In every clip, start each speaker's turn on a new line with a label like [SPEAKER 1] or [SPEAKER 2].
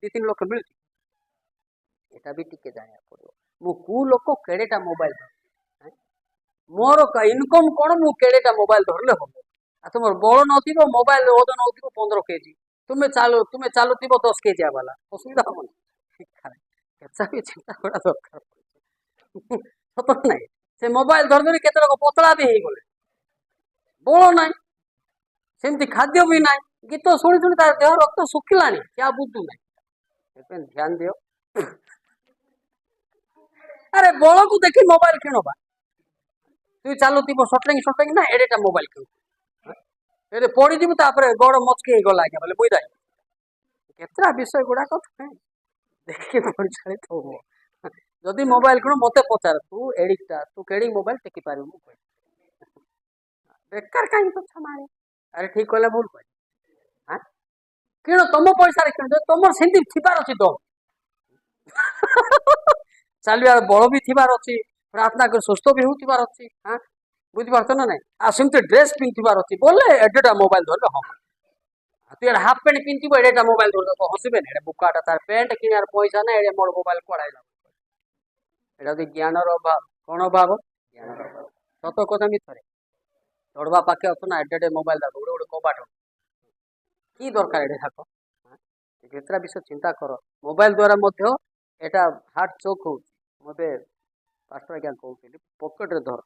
[SPEAKER 1] 2-3 लक्ष मिलुଛି एटा भी टिके जानिया पड़ो मु कु लोक केडेटा मोबाइल मोर इनकम कोन मु केडेटा मोबाइल धरले हो आ तुम बड़ नथिबो मोबाइल ओजन होथिबो 15 केजी तुमे चालुथिबो 10 केजी वाला असुविधा हम केचा भी चिंता करा दरकार सत नहीं से मोबाइल धरदरी केते लोक पतला भी हे गले बड़ नहीं सेमती खाद्य भी नहीं गीत शुणी शुणी तार देह रक्त सुखिलानी क्या बुद्धू नहीं ध्यान दियो अरे बड़ को देखी मोबाइल किणबा तु चालुथिबो शॉर्टिंग ना एडेटा मोबाइल किण एरे पड़ी जीव तापर गोड़ मचके गला आज्ञा बोले बुझाई केतरा विषय गुड़ाक देखिए परिचालित हो जदि मोबाइल किण मते पचार तू एडिक्टा तू केड़ी मोबाइल टेकी पारू बेकार कहीं तो मारे अरे ठीक कहले भूल कह हाँ किण तुम पैसा किण तुम सेमती थिबार अछि दम चलियार बल भी थिबार अछि प्रार्थना कर सुस्थ भी होतिबार अछि हाँ बुझी पारछ ना नहीं आ सेमती ड्रेस पिंधिबार अछि बोले एडेटा मोबाइल धरले हम तू यार हाफ पैंट पिंधिबो एडेटा मोबाइल धरले तो हसिबे ने बुकाटा तार पैंट किनार पैसा ना एडे मोर मोबाइल कोड़ाइला एटा दि ज्ञानर अभाव कोन अभाव ज्ञानर अभाव सत कथा मिथरे तोड़वा पाखे अछ ना एडे मोबाइल दाक गोटे गोटे कबाट की दरकार एडे थाक केतरा विषय चिंता कर मोबाइल द्वारा मध्य एटा हार्ट चोक हो मते पास्टर क्या कहउथिली पॉकेट रे धर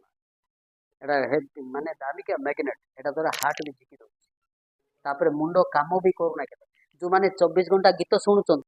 [SPEAKER 1] एटा माने दामिका मैग्नेट एटा द्वारा हार्ट भी झिकी दो तापर मुंडो काम भी करू ना केते जो माने 24 घंटा गीत सुनुचन